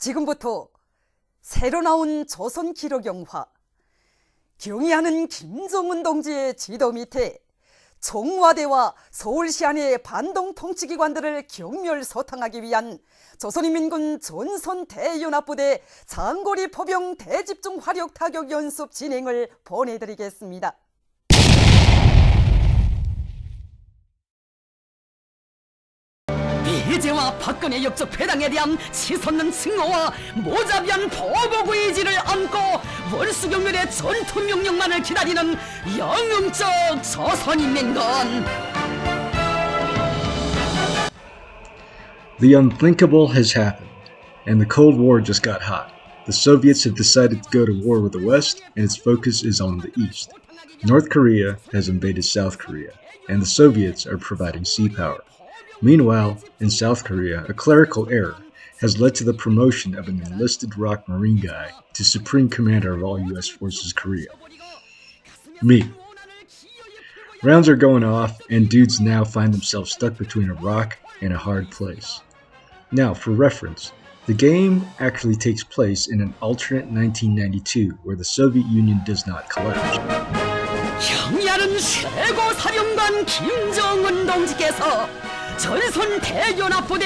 지금부터 새로 나온 조선 기록 영화 경의하는 김정은 동지의 지도 밑에 청와대와 서울시 안의 반동 통치기관들을 경멸소탕하기 위한 조선인민군 전선대연합부대 장거리 포병 대집중 화력 타격 연습 진행을 보내드리겠습니다. 이재와 박근혜 역적 회당에 대한 치솟는 증오와 모자비한 보복 의지를 안고 월수경멸의 전투 명령만을 기다리는 영웅적 조선인민군. The unthinkable has happened, and the Cold War just got hot. The Soviets have decided to go to war with the West, and its focus is on the East. North Korea has invaded South Korea, and the Soviets are providing sea power. Meanwhile, in South Korea, a clerical error has led to the promotion of an enlisted RoK Marine guy to Supreme Commander of all U.S. Forces Korea. Me. Rounds are going off, and dudes now find themselves stuck between a rock and a hard place. Now, for reference, the game actually takes place in an alternate 1992 where the Soviet Union does not collapse. 경의하는 최고사령관 김정은 동지께서 전선대연합부대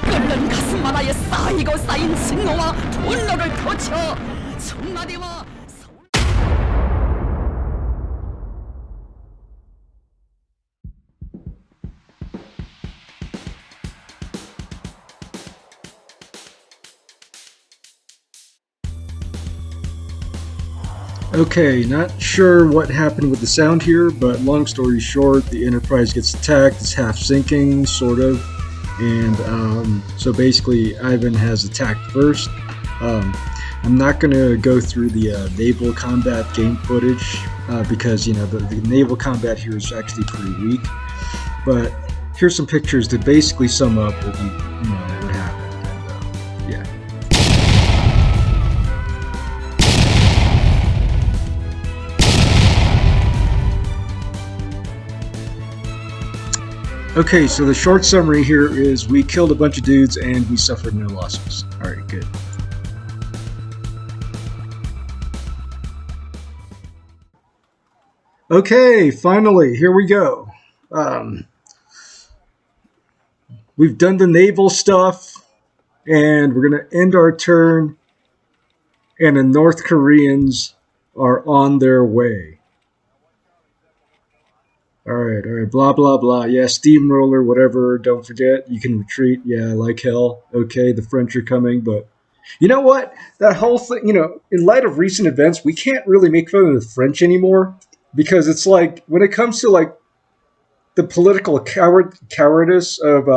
끓는 가슴바다에 쌓이고 쌓인 증오와 분노를 터쳐 청와대와 Okay, not sure what happened with the sound here, but long story short, the Enterprise gets attacked, it's half sinking, sort of, and so basically Ivan has attacked first. I'm not going to go through the naval combat game footage, because, you know, the naval combat here is actually pretty weak, but here's some pictures to basically sum up what what happened, and yeah. Okay, so the short summary here is we killed a bunch of dudes and we suffered no losses. Alright, good. Okay, finally, here we go. We've done the naval stuff, and we're going to end our turn, and the North Koreans are on their way. Alright, blah, blah, blah. Yeah, steamroller, whatever. Don't forget, you can retreat. Yeah, like hell. Okay, the French are coming, but you know what? That whole thing, you know, in light of recent events, we can't really make fun of the French anymore, because it's like, when it comes to, like, the political cowardice of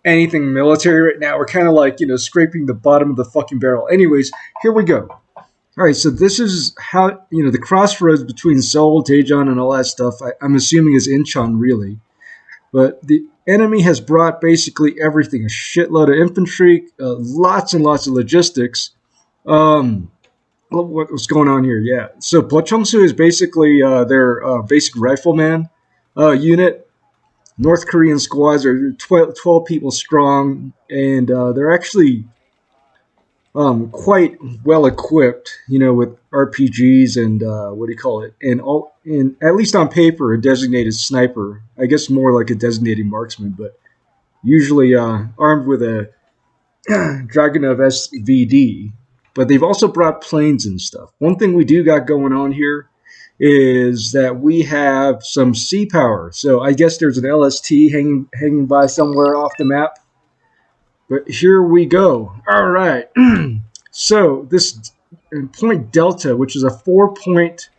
anything military right now, we're kind of like, you know, scraping the bottom of the fucking barrel. Anyways, here we go. Alright, so this is how, you know, the crossroads between Seoul, Daejeon, and all that stuff, I'm assuming is Incheon, really. But the enemy has brought basically everything, a shitload of infantry, lots and lots of logistics. What's going on here? Yeah, so Bocheongsu is basically their basic rifleman unit. North Korean squads are 12 people strong, and they're actually quite well equipped, you know, with RPGs and and at least on paper, a designated sniper. I guess more like a designated marksman, but usually armed with a Dragunov SVD. But they've also brought planes and stuff. One thing we do got going on here is that we have some sea power. So I guess there's an LST hanging by somewhere off the map. But here we go. All right. So this point Delta, which is a 4-point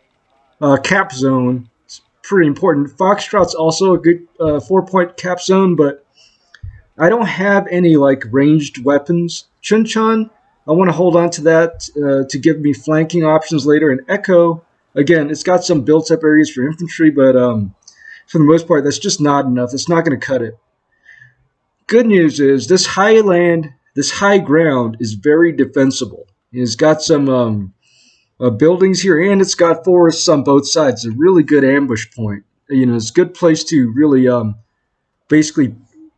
cap zone, is pretty important. Foxtrot's also a good 4-point cap zone, but I don't have any like ranged weapons. Chuncheon, I want to hold on to that to give me flanking options later. And Echo, again, it's got some built-up areas for infantry, but for the most part, that's just not enough. It's not going to cut it. good news is this high ground is very defensible. It's got some buildings here, and it's got forests on both sides. It's a really good ambush point. It's a good place to really basically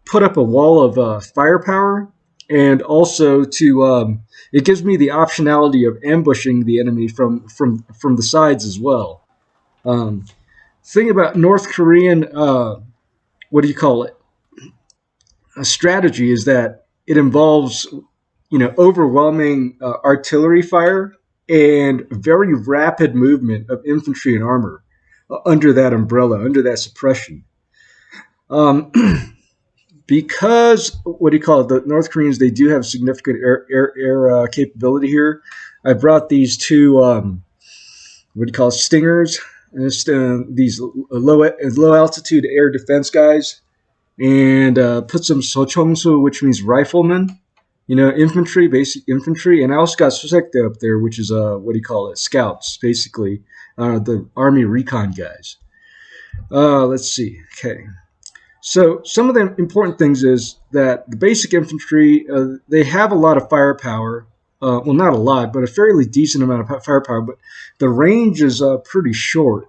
put up a wall of firepower, and also to it gives me the optionality of ambushing the enemy from the sides as well. Um, thing about North Korean, what do you call it? A strategy is that it involves overwhelming artillery fire and very rapid movement of infantry and armor under that umbrella, under that suppression. Um, because what do you call it? The North Koreans, they do have significant air capability here. I brought these two what do you call it, stingers, these low altitude air defense guys, and put some sochongsu, which means riflemen. Infantry, basic infantry, and I also got susekte up there, which is what do you call it, scouts, basically, the army recon guys. Let's see. Okay. So some of the important things is that the basic infantry, they have a lot of firepower. Well, not a lot, but a fairly decent amount of firepower. But the range is pretty short.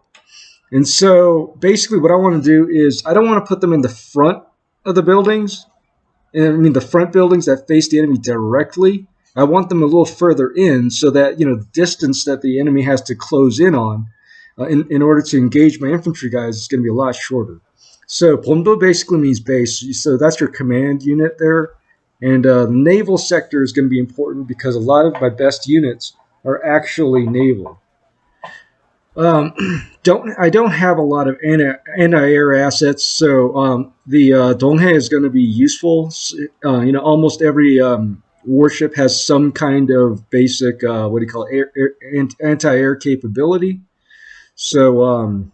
And so basically what I want to do is I don't want to put them in the front of the buildings. I mean the front buildings that face the enemy directly. I want them a little further in so that, the distance that the enemy has to close in on in order to engage my infantry guys is going to be a lot shorter. So Pondo basically means base. So that's your command unit there. And the naval sector is going to be important because a lot of my best units are actually naval. I don't have a lot of anti-air assets, so the Donghae is going to be useful. Almost every warship has some kind of basic what do you call it, anti-air capability. So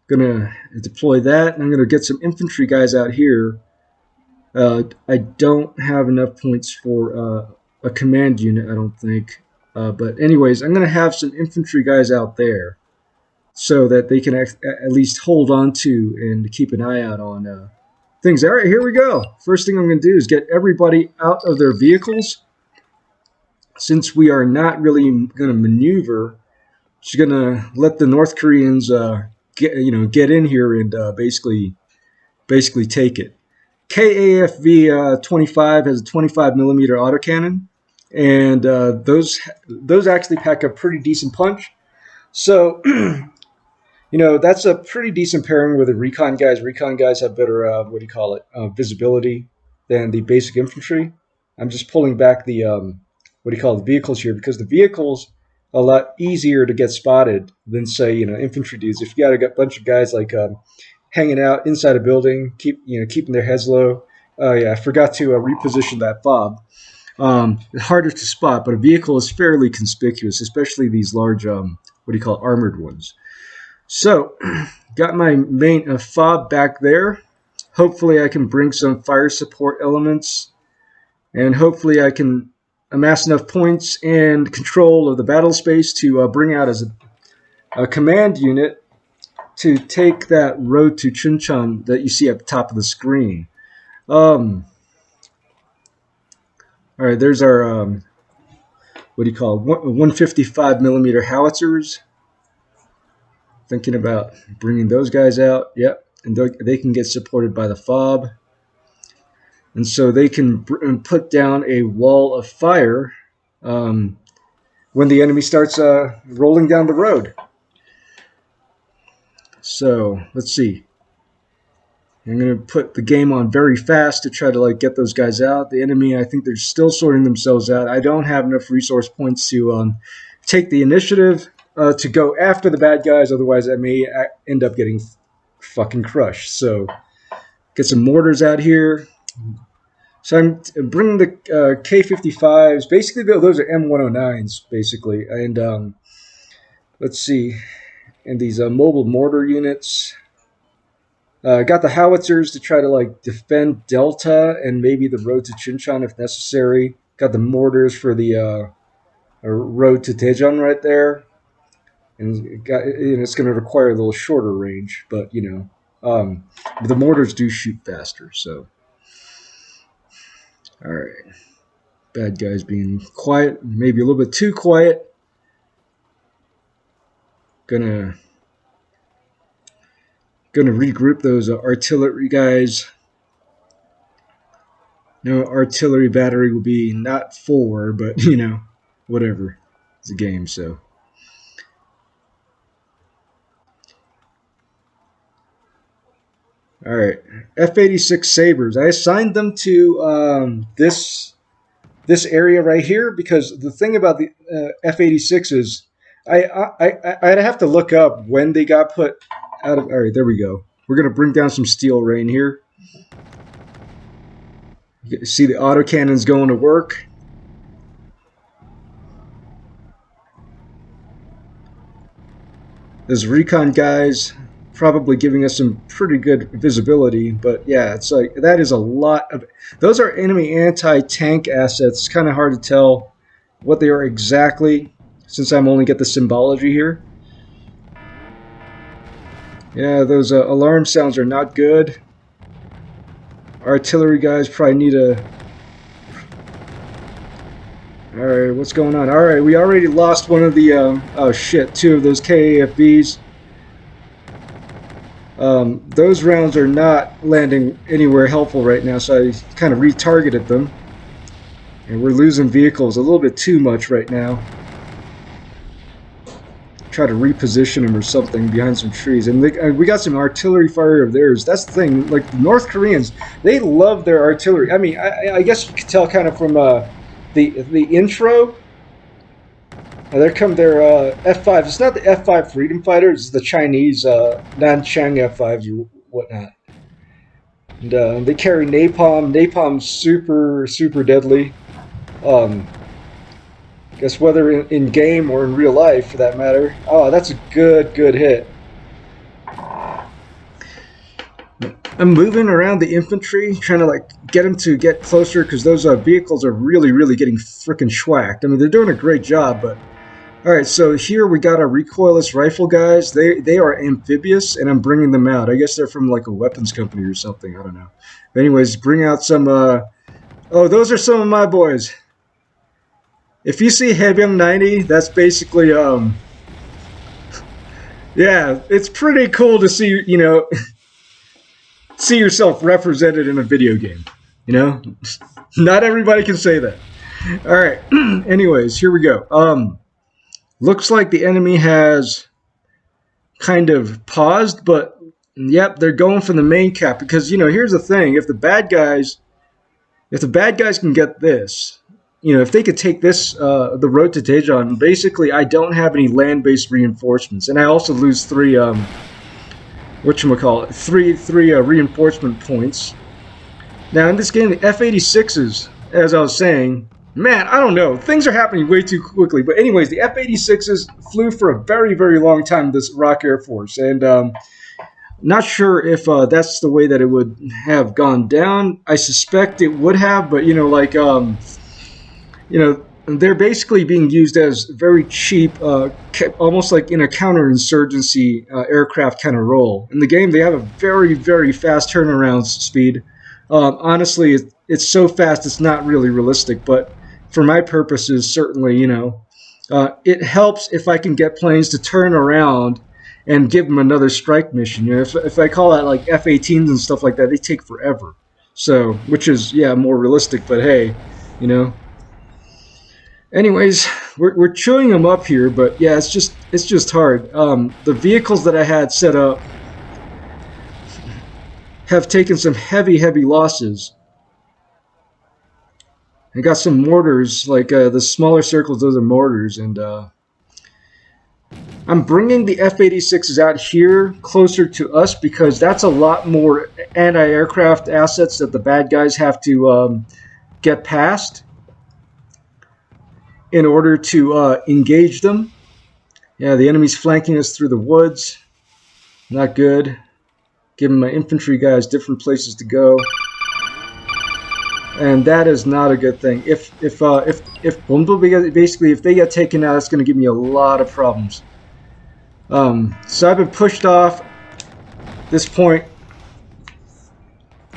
gonna deploy that, and I'm gonna get some infantry guys out here. I don't have enough points for a command unit, I don't think. But anyways, I'm gonna have some infantry guys out there so that they can at least hold on to and keep an eye out on things. All right, here we go. First thing I'm going to do is get everybody out of their vehicles. Since we are not really going to maneuver, just going to let the North Koreans get in here and basically take it. KAFV 25 has a 25 millimeter autocannon, and those actually pack a pretty decent punch. So that's a pretty decent pairing with the recon guys. Recon guys have better, visibility than the basic infantry. I'm just pulling back the, vehicles here because the vehicles are a lot easier to get spotted than, say, infantry dudes. If you got a bunch of guys like hanging out inside a building, keeping their heads low. I forgot to reposition that fob. It's harder to spot, but a vehicle is fairly conspicuous, especially these large, armored ones. So, got my main fob back there. Hopefully I can bring some fire support elements, and hopefully I can amass enough points and control of the battle space to bring out as a command unit to take that road to Chuncheon that you see at the top of the screen. All right, there's our, 155 millimeter howitzers. Thinking about bringing those guys out. Yep, and they can get supported by the fob. And so they can put down a wall of fire when the enemy starts rolling down the road. So let's see. I'm going to put the game on very fast to try to get those guys out. The enemy, I think they're still sorting themselves out. I don't have enough resource points to take the initiative to go after the bad guys. Otherwise, I may end up getting fucking crushed. So get some mortars out here. So I'm bringing the K55s. Basically, those are M109s, basically. And let's see. And these mobile mortar units. Got the howitzers to try to defend Delta and maybe the road to Chuncheon if necessary. Got the mortars for the road to Daejeon right there. And it's going to require a little shorter range, but the mortars do shoot faster. So Alright. Bad guys being quiet, maybe a little bit too quiet. Gonna regroup those artillery guys. No, artillery battery will be not 4, but you know, whatever. It's a game, so. Alright, F-86 Sabres. I assigned them to this area right here because the thing about the F-86 is I'd have to look up when they got put out of... Alright, there we go. We're going to bring down some steel rain here. You see the autocannons going to work. Those recon guys probably giving us some pretty good visibility, but yeah, it's like that is a lot of... Those are enemy anti-tank assets. It's kind of hard to tell what they are exactly since I'm only get the symbology here. Yeah, those alarm sounds are not good. Artillery guys probably need a... Alright, what's going on? Alright, we already lost one of the... oh shit, 2 of those KAFBs. Those rounds are not landing anywhere helpful right now, so I kind of retargeted them. And we're losing vehicles a little bit too much right now. Try to reposition them or something behind some trees. And we got some artillery fire of theirs. That's the thing. Like, the North Koreans, they love their artillery. I mean, I guess you could tell kind of from the intro. There come their F-5s. It's not the F-5 Freedom Fighters. It's the Chinese Nanchang F-5s or whatnot. And they carry napalm. Napalm's super, super deadly. Guess whether in game or in real life, for that matter. Oh, that's a good hit. I'm moving around the infantry, trying to like get them to get closer because those vehicles are really getting freaking schwacked. I mean, they're doing a great job, but all right. So here we got our recoilless rifle guys. They are amphibious, and I'm bringing them out. I guess they're from like a weapons company or something. I don't know. But anyways, bring out some. Oh, those are some of my boys. If you see Haebyung 90, that's basically yeah, it's pretty cool to see, you know, see yourself represented in a video game, you know? Not everybody can say that. All right. Anyways, here we go. Looks like the enemy has kind of paused, but yep, they're going for the main cap because, you know, here's the thing, if the bad guys can get this, you know, if they could take this, the road to Daejeon, basically I don't have any land-based reinforcements, and I also lose 3, three reinforcement points. Now in this game, the F-86s, as I was saying, man, I don't know, things are happening way too quickly. But anyways, the F-86s flew for a very long time in this RoK Air Force, and not sure if that's the way that it would have gone down. I suspect it would have, but you know, like you know, they're basically being used as very cheap, almost like in a counterinsurgency aircraft kind of role. In the game, they have a very fast turnaround speed. Honestly, it's so fast it's not really realistic, but for my purposes, certainly, you know, it helps if I can get planes to turn around and give them another strike mission. You know, if I call that like F-18s and stuff like that, they take forever. So, which is, yeah, more realistic, but hey, you know. Anyways, we're chewing them up here, but yeah, it's just hard. The vehicles that I had set up have taken some heavy losses. I got some mortars, like the smaller circles, those are mortars, and I'm bringing the F-86s out here closer to us because that's a lot more anti-aircraft assets that the bad guys have to get past in order to engage them. Yeah, the enemy's flanking us through the woods. Not good. Giving my infantry guys different places to go. And that is not a good thing. If basically if they get taken out, it's going to give me a lot of problems. So I've been pushed off this point.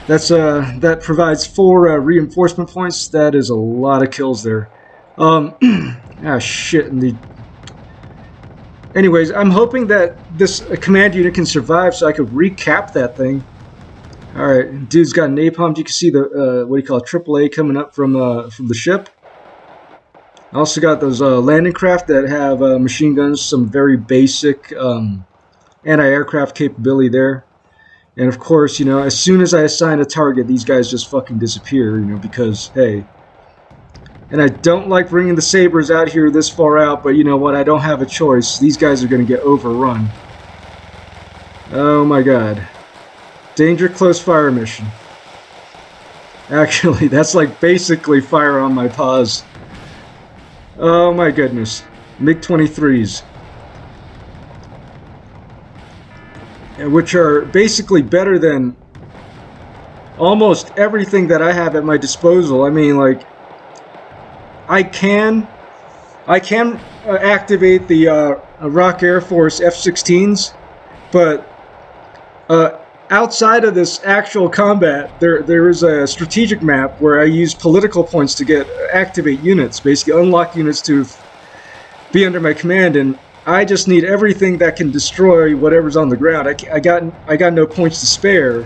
That provides 4 reinforcement points. That is a lot of kills there. Ah, shit. Anyways, I'm hoping that this command unit can survive so I could recap that thing. Alright, dude's got napalm. You can see the, what do you call it, AAA coming up from the ship. I also got those landing craft that have machine guns, some very basic anti-aircraft capability there. And of course, you know, as soon as I assign a target, these guys just fucking disappear, you know, because, hey. And I don't like bringing the sabers out here this far out, but you know what? I don't have a choice. These guys are going to get overrun. Oh my god. Danger close fire mission. Actually, that's like basically fire on my paws. Oh my goodness. MiG-23s. Which are basically better than almost everything that I have at my disposal. I mean, like, I can activate the RoK Air Force F-16s, but outside of this actual combat, there is a strategic map where I use political points to activate units, basically unlock units to be under my command, and I just need everything that can destroy whatever's on the ground. I got no points to spare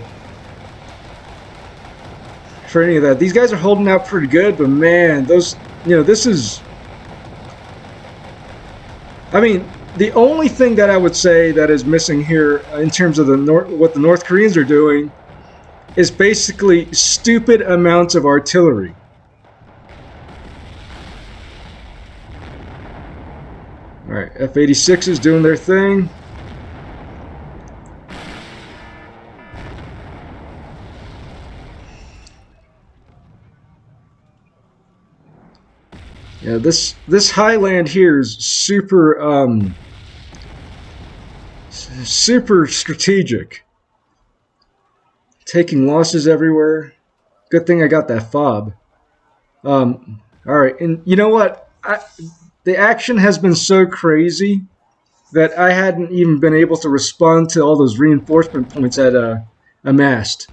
for any of that. These guys are holding out pretty good, but man, those, you know, this is, I mean, the only thing that I would say that is missing here in terms of what the North Koreans are doing is basically stupid amounts of artillery. Alright, F-86 is doing their thing. Yeah, this highland here is super super strategic. Taking losses everywhere. Good thing I got that fob. Alright, and you know what? The action has been so crazy that I hadn't even been able to respond to all those reinforcement points I amassed.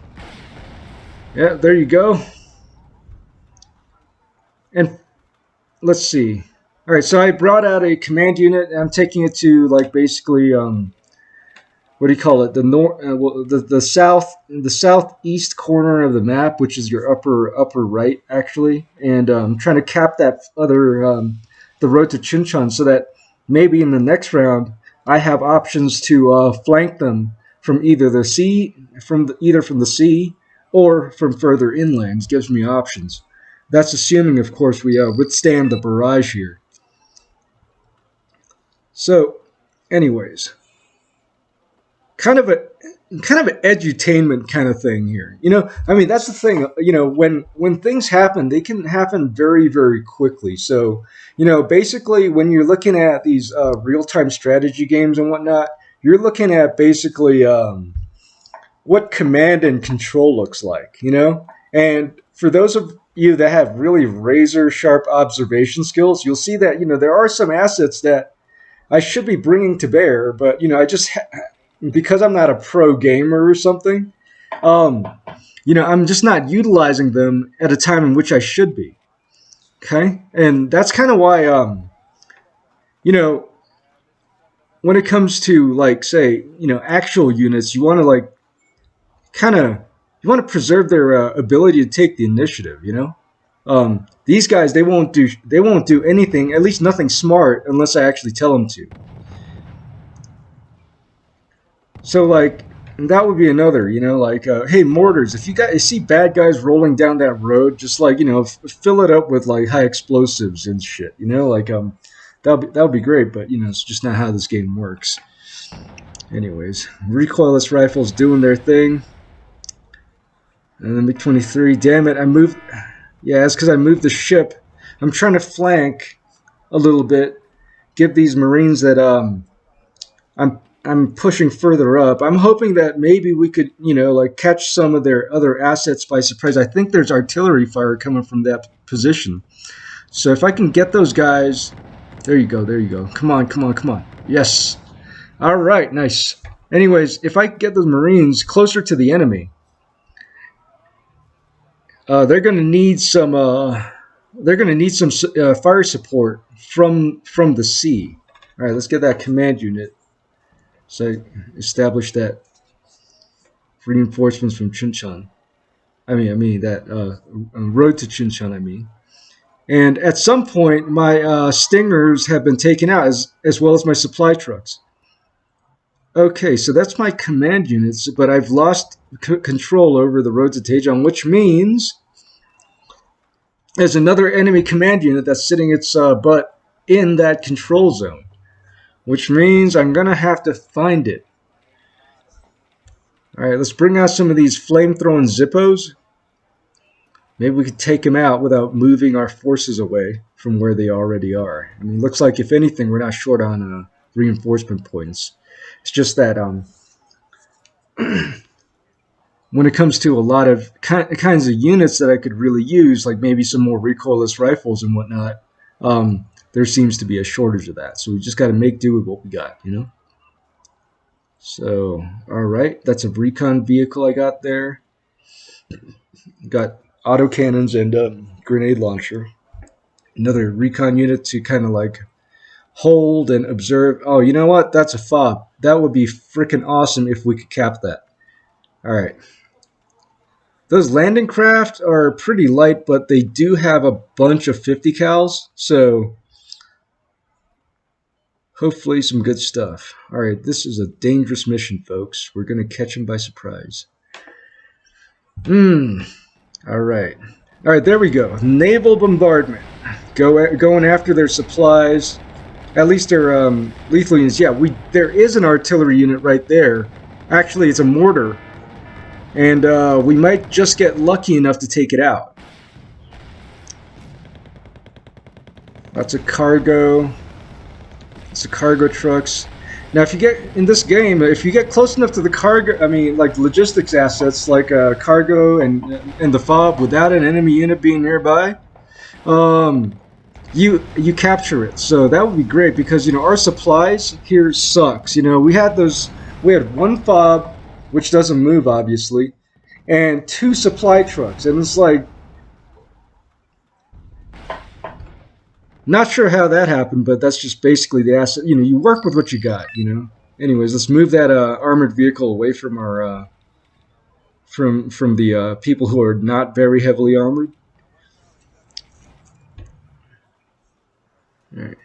Yeah, there you go. And let's see. Alright, so I brought out a command unit, and I'm taking it to, like, basically, what do you call it? The southeast corner of the map, which is your upper right, actually. And trying to cap that other, the road to Chinchon, so that maybe in the next round I have options to flank them from either the sea, from the sea, or from further inland. Gives me options. That's assuming, of course, we withstand the barrage here. So, anyways, kind of an edutainment kind of thing here. You know, I mean, that's the thing. You know, when things happen, they can happen very, very quickly. So, you know, basically, when you're looking at these real-time strategy games and whatnot, you're looking at basically what command and control looks like. You know, and for those of you that have really razor-sharp observation skills, you'll see that, you know, there are some assets that I should be bringing to bear, but, you know, I just because I'm not a pro gamer or something, you know, I'm just not utilizing them at a time in which I should be. Okay? And that's kind of why, you know, when it comes to, like, say, you know, actual units, you want to, like, you want to preserve their ability to take the initiative, you know? These guys, they won't do anything, at least nothing smart, unless I actually tell them to. So, like, that would be another, you know, like, hey, mortars, if you see bad guys rolling down that road, just, like, you know, fill it up with, like, high explosives and shit, you know, like, that would be great, but, you know, it's just not how this game works. Anyways, recoilless rifles doing their thing. And then MiG-23, damn it, I moved, yeah, it's because I moved the ship. I'm trying to flank a little bit, give these Marines that, I'm pushing further up. I'm hoping that maybe we could, you know, like, catch some of their other assets by surprise. I think there's artillery fire coming from that position. So if I can get those guys, there you go, there you go. Come on, come on, come on. Yes. All right, nice. Anyways, if I get those Marines closer to the enemy, they're going to need some. They're going to need some fire support from the sea. All right, let's get that command unit. So establish that reinforcements from Chuncheon. I mean that road to Chuncheon. I mean, and at some point, my stingers have been taken out as well as my supply trucks. Okay, so that's my command units, but I've lost control over the road to Daejeon, which means there's another enemy command unit that's sitting its butt in that control zone, which means I'm going to have to find it. All right, let's bring out some of these flame-throwing Zippos. Maybe we could take them out without moving our forces away from where they already are. I mean, looks like, if anything, we're not short on reinforcement points. It's just that when it comes to a lot of kinds of units that I could really use, like maybe some more recoilless rifles and whatnot, there seems to be a shortage of that. So we just got to make do with what we got, you know? So, all right, that's a recon vehicle I got there. Got autocannons and grenade launcher. Another recon unit to kind of like hold and observe. Oh, you know what? That's a fob. That would be freaking awesome if we could cap that. All right. Those landing craft are pretty light, but they do have a bunch of 50 cals, so hopefully some good stuff. All right, this is a dangerous mission, folks. We're going to catch them by surprise. All right. All right, there we go. Naval bombardment. Going after their supplies. At least their lethal units. Yeah, there is an artillery unit right there. Actually, it's a mortar. And we might just get lucky enough to take it out. Lots of cargo. Lots of cargo trucks. Now, if you get in this game, if you get close enough to the cargo, I mean, like logistics assets, like cargo and the fob, without an enemy unit being nearby, you capture it. So that would be great because, you know, our supplies here sucks. You know, we had one fob, which doesn't move obviously, and 2 supply trucks, and it's like, not sure how that happened, but that's just basically the asset. You know, you work with what you got, you know. Anyways, let's move that armored vehicle away from our from the people who are not very heavily armored. All right.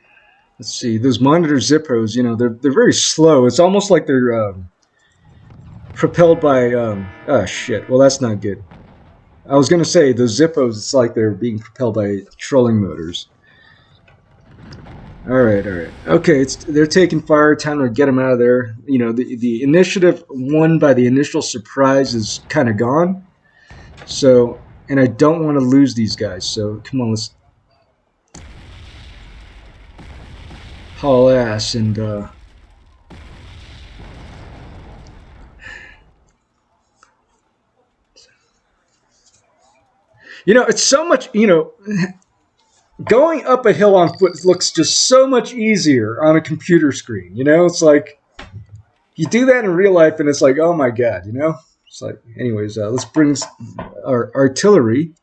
Let's see. Those monitor Zippos, you know, they're very slow. It's almost like they're propelled by oh shit. Well, that's not good. I was gonna say those Zippos, it's like they're being propelled by trolling motors. All right. Okay, they're taking fire. Time to get them out of there. You know, the initiative won by the initial surprise is kind of gone. So, and I don't want to lose these guys. So, come on, let's haul ass and you know, it's so much, you know, going up a hill on foot looks just so much easier on a computer screen, you know? It's like, you do that in real life and it's like, oh my god, you know? It's like, anyways, let's bring our artillery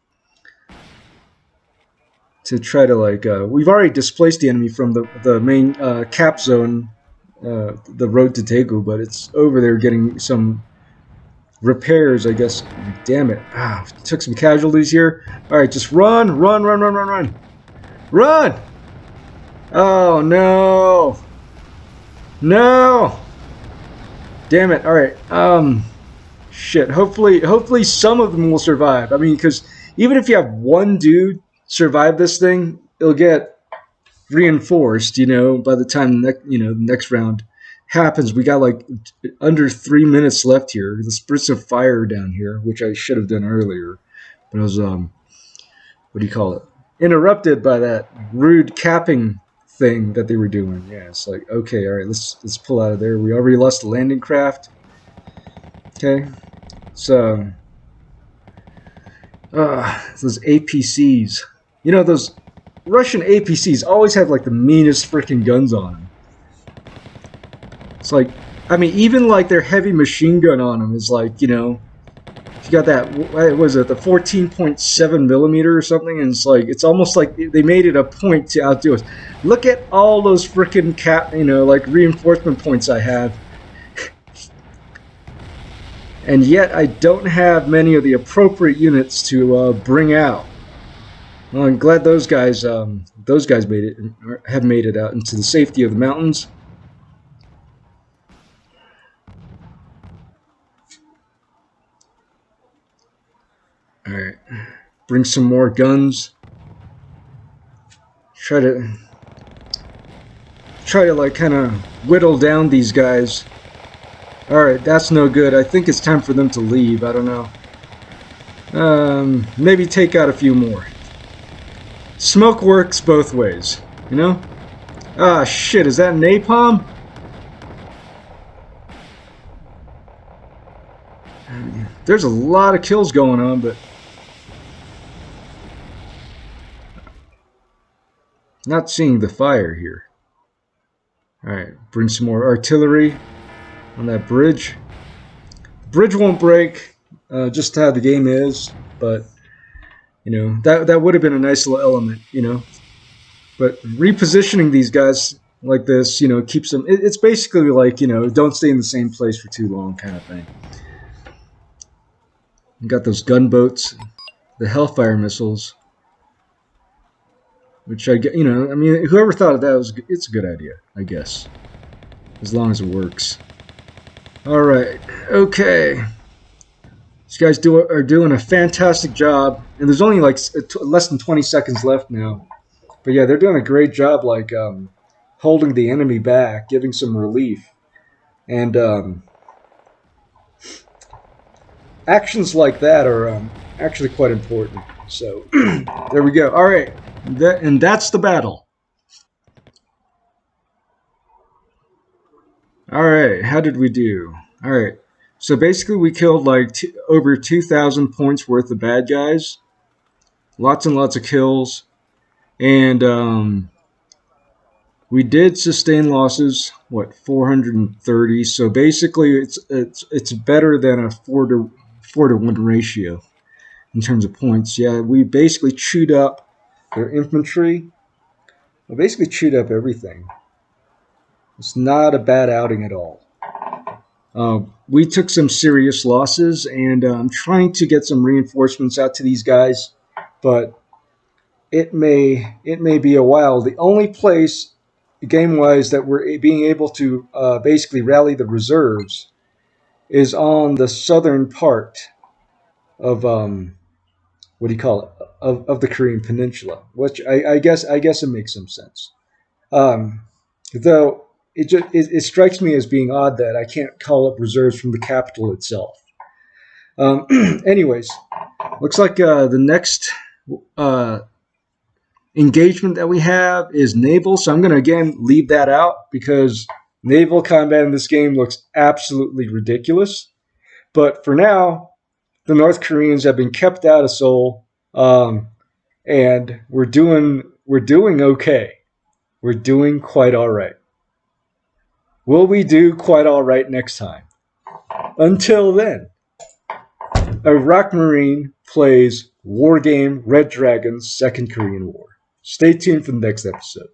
to try to, like, we've already displaced the enemy from the main cap zone, the road to Daegu, but it's over there getting some repairs, I guess. Damn it. Ah, took some casualties here. Alright, just run. Run! Oh, no. No! Damn it. Alright. Shit. Hopefully some of them will survive. I mean, because even if you have one dude survive this thing, it'll get reinforced, you know, by the time the next round happens. We got like under 3 minutes left here. The spritz of fire down here, which I should have done earlier. But I was, what do you call it? Interrupted by that rude capping thing that they were doing. Yeah, it's like, okay, all right, let's pull out of there. We already lost the landing craft. Okay, so those APCs, you know, those Russian APCs always have like the meanest freaking guns on them. It's like, I mean, even like their heavy machine gun on them is like, you know, You got that, what was it, the 14.7 millimeter or something, and it's almost like they made it a point to outdo us. Look at all those freaking like reinforcement points I have, and yet I don't have many of the appropriate units to bring out. Well, I'm glad those guys made it, or have made it out into the safety of the mountains. All right, bring some more guns. Try to like kind of whittle down these guys. All right, that's no good. I think it's time for them to leave. I don't know. Maybe take out a few more. Smoke works both ways, you know? Ah, shit, is that napalm? There's a lot of kills going on, but not seeing the fire here. Alright, bring some more artillery on that bridge. The bridge won't break, just how the game is, but, you know, that would have been a nice little element, you know? But repositioning these guys like this, you know, keeps them... It's basically like, you know, don't stay in the same place for too long kind of thing. You got those gunboats, the Hellfire missiles, which I get, you know, I mean, whoever thought of that it's a good idea, I guess, as long as it works. All right, okay. These guys are doing a fantastic job, and there's only like less than 20 seconds left now. But yeah, they're doing a great job, like holding the enemy back, giving some relief, and actions like that are actually quite important. So there we go. All right, and that's the battle. All right, how did we do? All right, so basically we killed like over 2,000 points worth of bad guys, lots and lots of kills, and we did sustain losses. What, 430? So basically, it's better than a 4-to-1 ratio in terms of points. Yeah, we basically chewed up their infantry. We basically chewed up everything. It's not a bad outing at all. We took some serious losses, and I'm trying to get some reinforcements out to these guys, but it may be a while. The only place, game-wise, that we're being able to basically rally the reserves is on the southern part of what do you call it, of the Korean Peninsula, which I guess it makes some sense. Though it strikes me as being odd that I can't call up reserves from the capital itself. Anyways, looks like the next engagement that we have is naval, so I'm going to again leave that out because naval combat in this game looks absolutely ridiculous. But for now, the North Koreans have been kept out of Seoul, and we're doing okay. We're doing quite all right. Will we do quite all right next time? Until then, a RoK Marine plays Wargame Red Dragon's Second Korean War. Stay tuned for the next episode.